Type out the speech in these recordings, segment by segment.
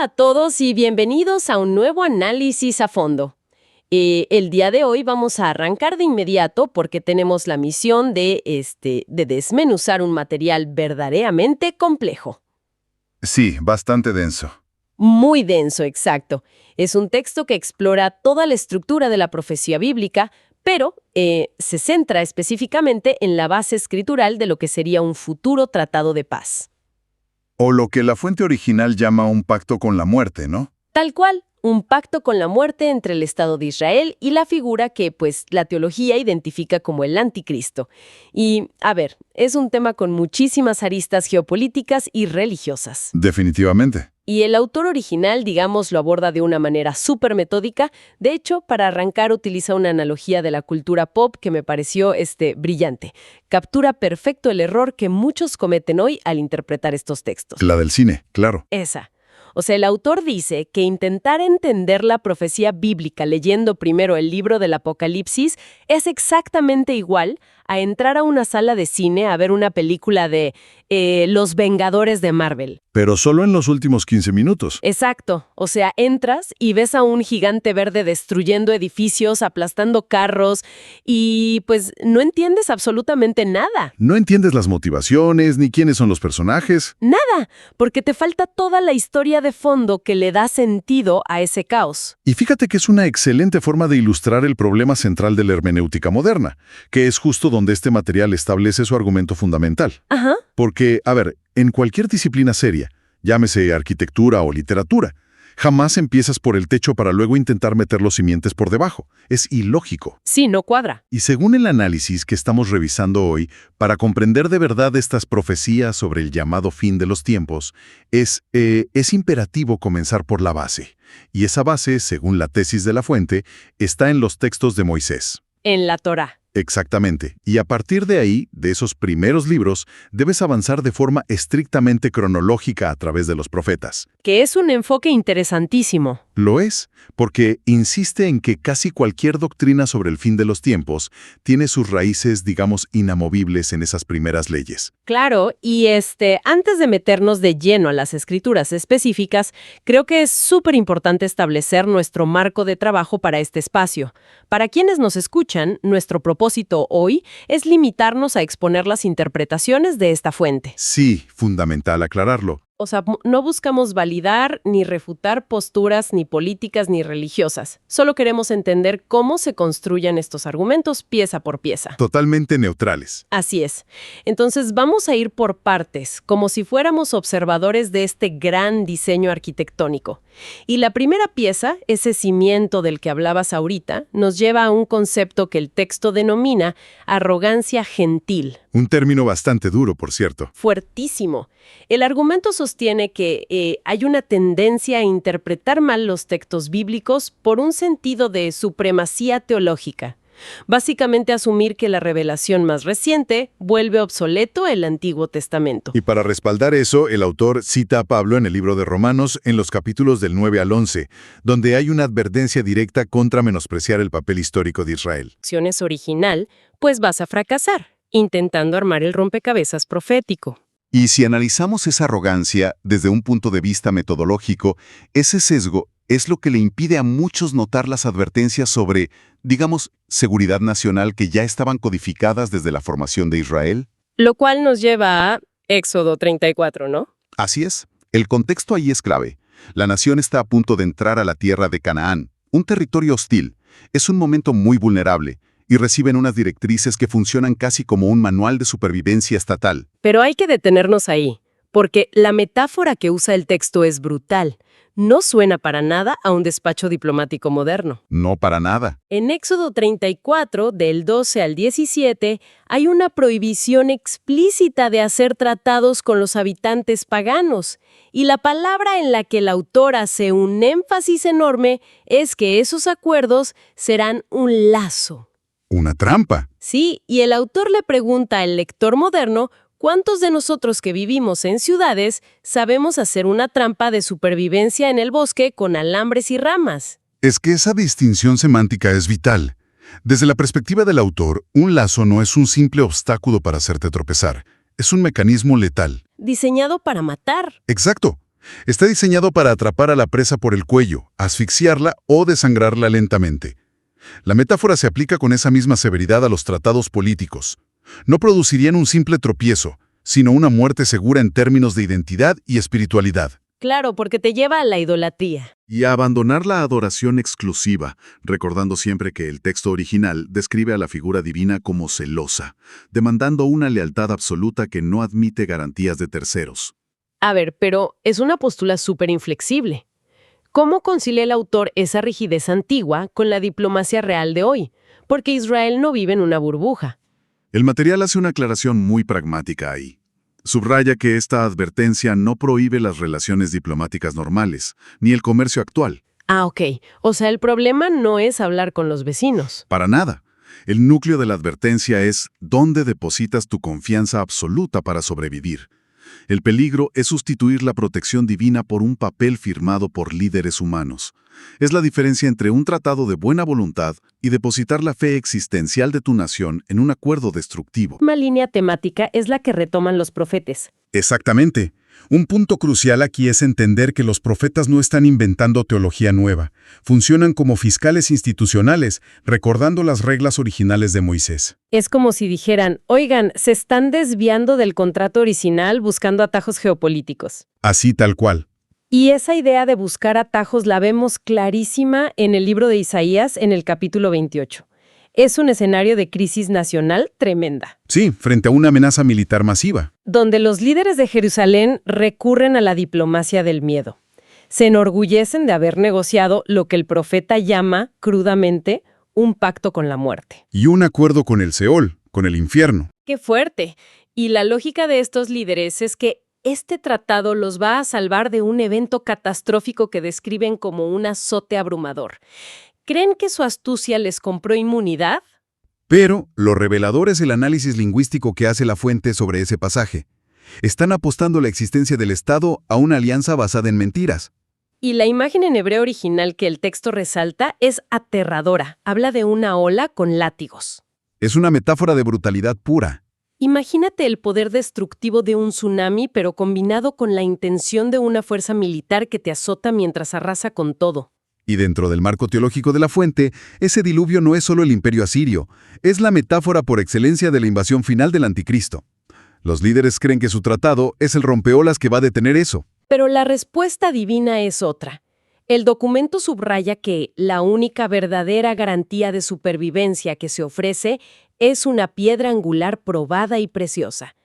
Hola a todos y bienvenidos a un nuevo análisis a fondo. El día de hoy vamos a arrancar de inmediato porque tenemos la misión de desmenuzar un material verdaderamente complejo. Sí, bastante denso. Muy denso, exacto. Es un texto que explora toda la estructura de la profecía bíblica, pero se centra específicamente en la base escritural de lo que sería un futuro tratado de paz. O lo que la fuente original llama un pacto con la muerte, ¿no? Tal cual, un pacto con la muerte entre el Estado de Israel y la figura que, pues, la teología identifica como el anticristo. Y, a ver, es un tema con muchísimas aristas geopolíticas y religiosas. Definitivamente. Y el autor original, digamos, lo aborda de una manera súper metódica. De hecho, para arrancar utiliza una analogía de la cultura pop que me pareció brillante. Captura perfecto el error que muchos cometen hoy al interpretar estos textos. La del cine, claro. Esa. O sea, el autor dice que intentar entender la profecía bíblica leyendo primero el libro del Apocalipsis es exactamente igual a entrar a una sala de cine a ver una película de Los Vengadores de Marvel. Pero solo en los últimos 15 minutos. Exacto. O sea, entras y ves a un gigante verde destruyendo edificios, aplastando carros y pues no entiendes absolutamente nada. No entiendes las motivaciones ni quiénes son los personajes. Nada, porque te falta toda la historia de fondo que le da sentido a ese caos. Y fíjate que es una excelente forma de ilustrar el problema central de la hermenéutica moderna, que es justo donde este material establece su argumento fundamental. Ajá. Porque, a ver, en cualquier disciplina seria, llámese arquitectura o literatura, jamás empiezas por el techo para luego intentar meter los simientes por debajo. Es ilógico. Sí, no cuadra. Y según el análisis que estamos revisando hoy, para comprender de verdad estas profecías sobre el llamado fin de los tiempos, es imperativo comenzar por la base. Y esa base, según la tesis de la fuente, está en los textos de Moisés. En la Torá. Exactamente. Y a partir de ahí, de esos primeros libros, debes avanzar de forma estrictamente cronológica a través de los profetas. Que es un enfoque interesantísimo. Lo es, porque insiste en que casi cualquier doctrina sobre el fin de los tiempos tiene sus raíces, digamos, inamovibles en esas primeras leyes. Claro, y antes de meternos de lleno a las escrituras específicas, creo que es súper importante establecer nuestro marco de trabajo para este espacio. Para quienes nos escuchan, nuestro propósito hoy es limitarnos a exponer las interpretaciones de esta fuente. Sí, fundamental aclararlo. O sea, no buscamos validar ni refutar posturas ni políticas ni religiosas. Solo queremos entender cómo se construyen estos argumentos pieza por pieza. Totalmente neutrales. Así es. Entonces vamos a ir por partes, como si fuéramos observadores de este gran diseño arquitectónico. Y la primera pieza, ese cimiento del que hablabas ahorita, nos lleva a un concepto que el texto denomina arrogancia gentil. Un término bastante duro, por cierto. Fuertísimo. El argumento sostiene que hay una tendencia a interpretar mal los textos bíblicos por un sentido de supremacía teológica. Básicamente asumir que la revelación más reciente vuelve obsoleto el Antiguo Testamento. Y para respaldar eso, el autor cita a Pablo en el libro de Romanos en los capítulos del 9 al 11, donde hay una advertencia directa contra menospreciar el papel histórico de Israel. Acciones original, pues vas a fracasar, intentando armar el rompecabezas profético. Y si analizamos esa arrogancia desde un punto de vista metodológico, ese sesgo es lo que le impide a muchos notar las advertencias sobre, digamos, seguridad nacional que ya estaban codificadas desde la formación de Israel. Lo cual nos lleva a Éxodo 34, ¿no? Así es. El contexto ahí es clave. La nación está a punto de entrar a la tierra de Canaán, un territorio hostil. Es un momento muy vulnerable y reciben unas directrices que funcionan casi como un manual de supervivencia estatal. Pero hay que detenernos ahí, porque la metáfora que usa el texto es brutal. No suena para nada a un despacho diplomático moderno. No para nada. En Éxodo 34, del 12 al 17, hay una prohibición explícita de hacer tratados con los habitantes paganos. Y la palabra en la que el autor hace un énfasis enorme es que esos acuerdos serán un lazo. Una trampa. Sí, y el autor le pregunta al lector moderno ¿cuántos de nosotros que vivimos en ciudades sabemos hacer una trampa de supervivencia en el bosque con alambres y ramas? Es que esa distinción semántica es vital. Desde la perspectiva del autor, un lazo no es un simple obstáculo para hacerte tropezar. Es un mecanismo letal. Diseñado para matar. Exacto. Está diseñado para atrapar a la presa por el cuello, asfixiarla o desangrarla lentamente. La metáfora se aplica con esa misma severidad a los tratados políticos. No producirían un simple tropiezo, sino una muerte segura en términos de identidad y espiritualidad. Claro, porque te lleva a la idolatría. Y a abandonar la adoración exclusiva, recordando siempre que el texto original describe a la figura divina como celosa, demandando una lealtad absoluta que no admite garantías de terceros. A ver, pero es una postura súper inflexible. ¿Cómo concilia el autor esa rigidez antigua con la diplomacia real de hoy? Porque Israel no vive en una burbuja. El material hace una aclaración muy pragmática ahí. Subraya que esta advertencia no prohíbe las relaciones diplomáticas normales, ni el comercio actual. Ah, ok. O sea, el problema no es hablar con los vecinos. Para nada. El núcleo de la advertencia es dónde depositas tu confianza absoluta para sobrevivir. El peligro es sustituir la protección divina por un papel firmado por líderes humanos. Es la diferencia entre un tratado de buena voluntad y depositar la fe existencial de tu nación en un acuerdo destructivo. Una línea temática es la que retoman los profetas. Exactamente. Un punto crucial aquí es entender que los profetas no están inventando teología nueva. Funcionan como fiscales institucionales, recordando las reglas originales de Moisés. Es como si dijeran, oigan, se están desviando del contrato original buscando atajos geopolíticos. Así tal cual. Y esa idea de buscar atajos la vemos clarísima en el libro de Isaías en el capítulo 28. Es un escenario de crisis nacional tremenda, Sí, frente a una amenaza militar masiva. donde los líderes de Jerusalén recurren a la diplomacia del miedo. Se enorgullecen de haber negociado lo que el profeta llama, crudamente, un pacto con la muerte. Y un acuerdo con el Seol, con el infierno. ¡Qué fuerte! Y la lógica de estos líderes es que este tratado los va a salvar de un evento catastrófico que describen como un azote abrumador. ¿Creen que su astucia les compró inmunidad? Pero lo revelador es el análisis lingüístico que hace la fuente sobre ese pasaje. Están apostando la existencia del Estado a una alianza basada en mentiras. Y la imagen en hebreo original que el texto resalta es aterradora. Habla de una ola con látigos. Es una metáfora de brutalidad pura. Imagínate el poder destructivo de un tsunami, pero combinado con la intención de una fuerza militar que te azota mientras arrasa con todo. Y dentro del marco teológico de la fuente, ese diluvio no es solo el imperio asirio, es la metáfora por excelencia de la invasión final del anticristo. Los líderes creen que su tratado es el rompeolas que va a detener eso. Pero la respuesta divina es otra. El documento subraya que la única verdadera garantía de supervivencia que se ofrece es una piedra angular probada y preciosa.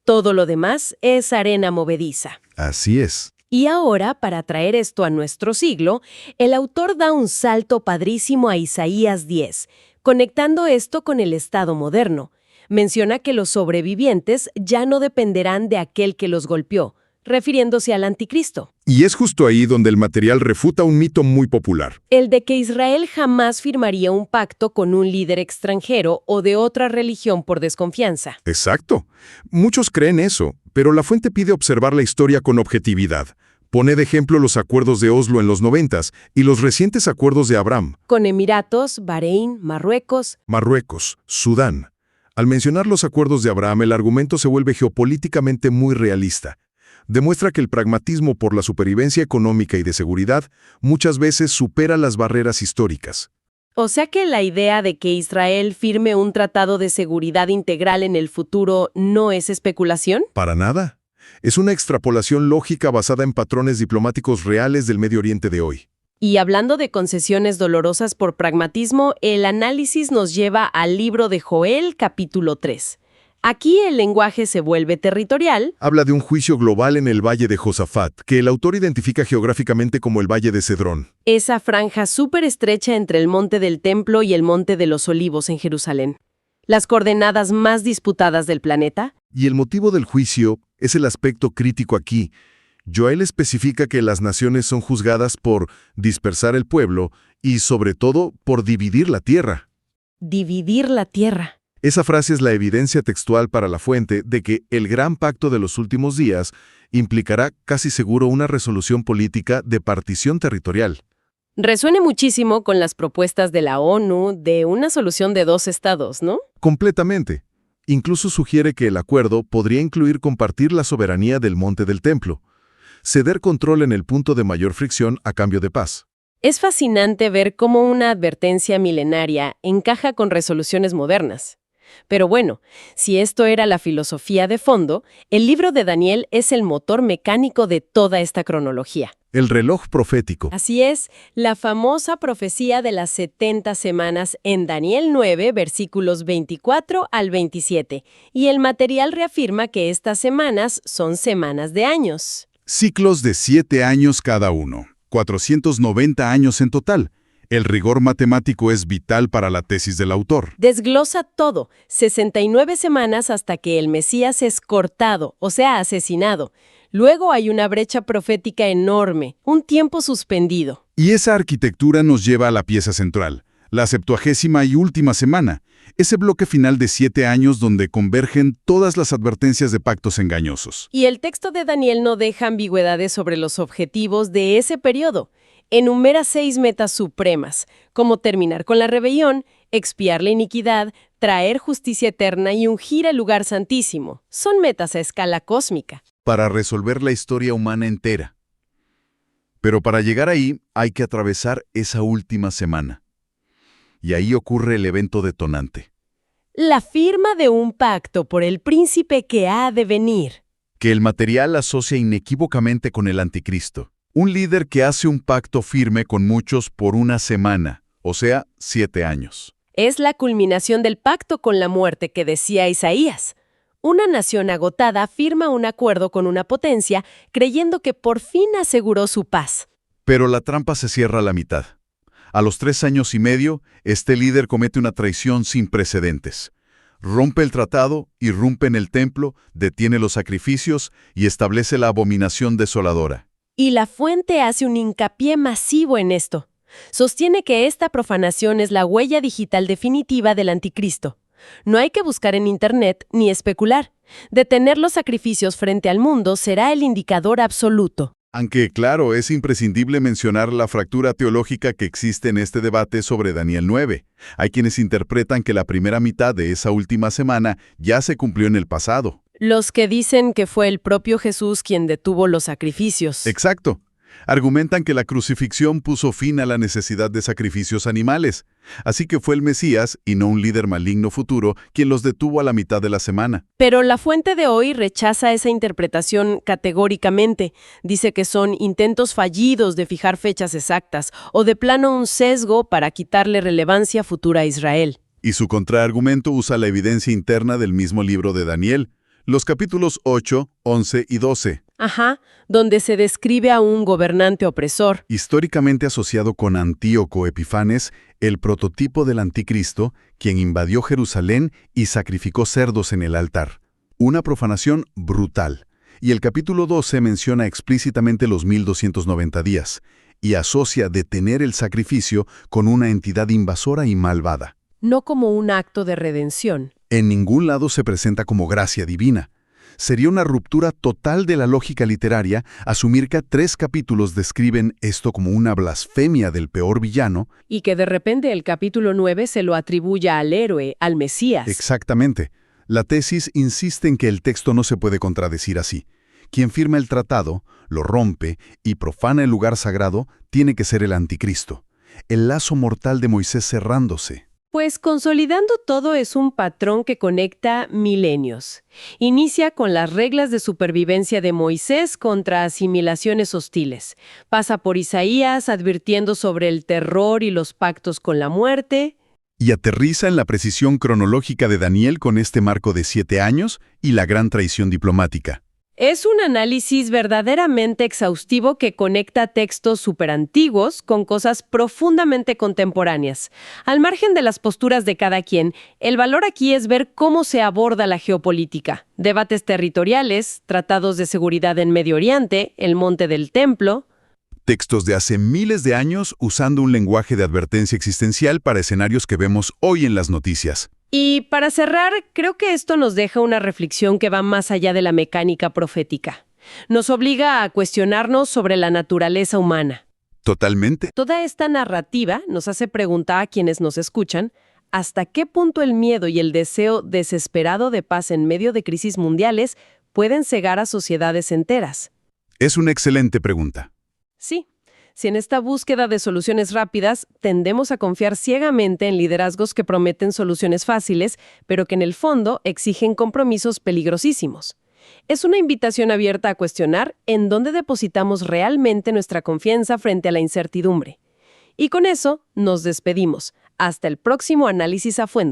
Todo lo demás es arena movediza. Así es. Y ahora, para traer esto a nuestro siglo, el autor da un salto padrísimo a Isaías 10, conectando esto con el Estado moderno. Menciona que los sobrevivientes ya no dependerán de aquel que los golpeó, refiriéndose al anticristo. Y es justo ahí donde el material refuta un mito muy popular. El de que Israel jamás firmaría un pacto con un líder extranjero o de otra religión por desconfianza. Exacto. Muchos creen eso, pero la fuente pide observar la historia con objetividad. Pone de ejemplo los acuerdos de Oslo en los 90s y los recientes acuerdos de Abraham, Con Emiratos, Bahrein, Marruecos. Marruecos, Sudán. Al mencionar los acuerdos de Abraham, el argumento se vuelve geopolíticamente muy realista. Demuestra que el pragmatismo por la supervivencia económica y de seguridad muchas veces supera las barreras históricas. O sea que la idea de que Israel firme un tratado de seguridad integral en el futuro no es especulación. Para nada. Es una extrapolación lógica basada en patrones diplomáticos reales del Medio Oriente de hoy. Y hablando de concesiones dolorosas por pragmatismo, el análisis nos lleva al libro de Joel, capítulo 3. Aquí el lenguaje se vuelve territorial. Habla de un juicio global en el Valle de Josafat, que el autor identifica geográficamente como el Valle de Cedrón. Esa franja súper estrecha entre el Monte del Templo y el Monte de los Olivos en Jerusalén. Las coordenadas más disputadas del planeta. Y el motivo del juicio es el aspecto crítico aquí. Joel especifica que las naciones son juzgadas por dispersar el pueblo y, sobre todo, por dividir la tierra. Dividir la tierra. Esa frase es la evidencia textual para la fuente de que el gran pacto de los últimos días implicará casi seguro una resolución política de partición territorial. Resuena muchísimo con las propuestas de la ONU de una solución de 2 estados, ¿no? Completamente. Incluso sugiere que el acuerdo podría incluir compartir la soberanía del Monte del Templo. ceder control en el punto de mayor fricción a cambio de paz. Es fascinante ver cómo una advertencia milenaria encaja con resoluciones modernas. Pero bueno, si esto era la filosofía de fondo, el libro de Daniel es el motor mecánico de toda esta cronología. El reloj profético. Así es, la famosa profecía de las 70 semanas en Daniel 9, versículos 24 al 27, y el material reafirma que estas semanas son semanas de años. Ciclos de 7 años cada uno, 490 años en total. El rigor matemático es vital para la tesis del autor. Desglosa todo, 69 semanas hasta que el Mesías es cortado, o sea, asesinado. Luego hay una brecha profética enorme, un tiempo suspendido. Y esa arquitectura nos lleva a la pieza central, la 70ª y última semana, ese bloque final de 7 años donde convergen todas las advertencias de pactos engañosos. Y el texto de Daniel no deja ambigüedades sobre los objetivos de ese periodo. Enumera 6 metas supremas, como terminar con la rebelión, expiar la iniquidad, traer justicia eterna y ungir el lugar santísimo. Son metas a escala cósmica. Para resolver la historia humana entera. Pero para llegar ahí hay que atravesar esa última semana. Y ahí ocurre el evento detonante. La firma de un pacto por el príncipe que ha de venir. Que el material asocia inequívocamente con el anticristo. Un líder que hace un pacto firme con muchos por una semana, o sea, 7 años. Es la culminación del pacto con la muerte que decía Isaías. Una nación agotada firma un acuerdo con una potencia creyendo que por fin aseguró su paz. Pero la trampa se cierra a la mitad. A los 3 años y medio, este líder comete una traición sin precedentes. Rompe el tratado, irrumpe en el templo, detiene los sacrificios y establece la abominación desoladora. Y la fuente hace un hincapié masivo en esto. Sostiene que esta profanación es la huella digital definitiva del anticristo. No hay que buscar en Internet ni especular. Detener los sacrificios frente al mundo será el indicador absoluto. Aunque, claro, es imprescindible mencionar la fractura teológica que existe en este debate sobre Daniel 9. Hay quienes interpretan que la primera mitad de esa última semana ya se cumplió en el pasado. Los que dicen que fue el propio Jesús quien detuvo los sacrificios. Exacto. Argumentan que la crucifixión puso fin a la necesidad de sacrificios animales. Así que fue el Mesías, y no un líder maligno futuro, quien los detuvo a la mitad de la semana. Pero la fuente de hoy rechaza esa interpretación categóricamente. Dice que son intentos fallidos de fijar fechas exactas, o de plano un sesgo para quitarle relevancia futura a Israel. Y su contraargumento usa la evidencia interna del mismo libro de Daniel, los capítulos 8, 11 y 12. Ajá, donde se describe a un gobernante opresor. Históricamente asociado con Antíoco Epifanes, el prototipo del anticristo, quien invadió Jerusalén y sacrificó cerdos en el altar. Una profanación brutal. Y el capítulo 12 menciona explícitamente los 1290 días, y asocia detener el sacrificio con una entidad invasora y malvada. No como un acto de redención. En ningún lado se presenta como gracia divina. Sería una ruptura total de la lógica literaria asumir que 3 capítulos describen esto como una blasfemia del peor villano. Y que de repente el capítulo 9 se lo atribuya al héroe, al Mesías. Exactamente. La tesis insiste en que el texto no se puede contradecir así. Quien firma el tratado, lo rompe y profana el lugar sagrado, tiene que ser el anticristo. El lazo mortal de Moisés cerrándose. Pues consolidando todo es un patrón que conecta milenios. Inicia con las reglas de supervivencia de Moisés contra asimilaciones hostiles. Pasa por Isaías advirtiendo sobre el terror y los pactos con la muerte. Y aterriza en la precisión cronológica de Daniel con este marco de 7 años y la gran traición diplomática. Es un análisis verdaderamente exhaustivo que conecta textos superantiguos con cosas profundamente contemporáneas. Al margen de las posturas de cada quien, el valor aquí es ver cómo se aborda la geopolítica. Debates territoriales, tratados de seguridad en Medio Oriente, el Monte del Templo. Textos de hace miles de años usando un lenguaje de advertencia existencial para escenarios que vemos hoy en las noticias. Y para cerrar, creo que esto nos deja una reflexión que va más allá de la mecánica profética. Nos obliga a cuestionarnos sobre la naturaleza humana. Totalmente. Toda esta narrativa nos hace preguntar a quienes nos escuchan hasta qué punto el miedo y el deseo desesperado de paz en medio de crisis mundiales pueden cegar a sociedades enteras. Es una excelente pregunta. Sí, si en esta búsqueda de soluciones rápidas tendemos a confiar ciegamente en liderazgos que prometen soluciones fáciles, pero que en el fondo exigen compromisos peligrosísimos. Es una invitación abierta a cuestionar en dónde depositamos realmente nuestra confianza frente a la incertidumbre. Y con eso nos despedimos. Hasta el próximo análisis a fuente.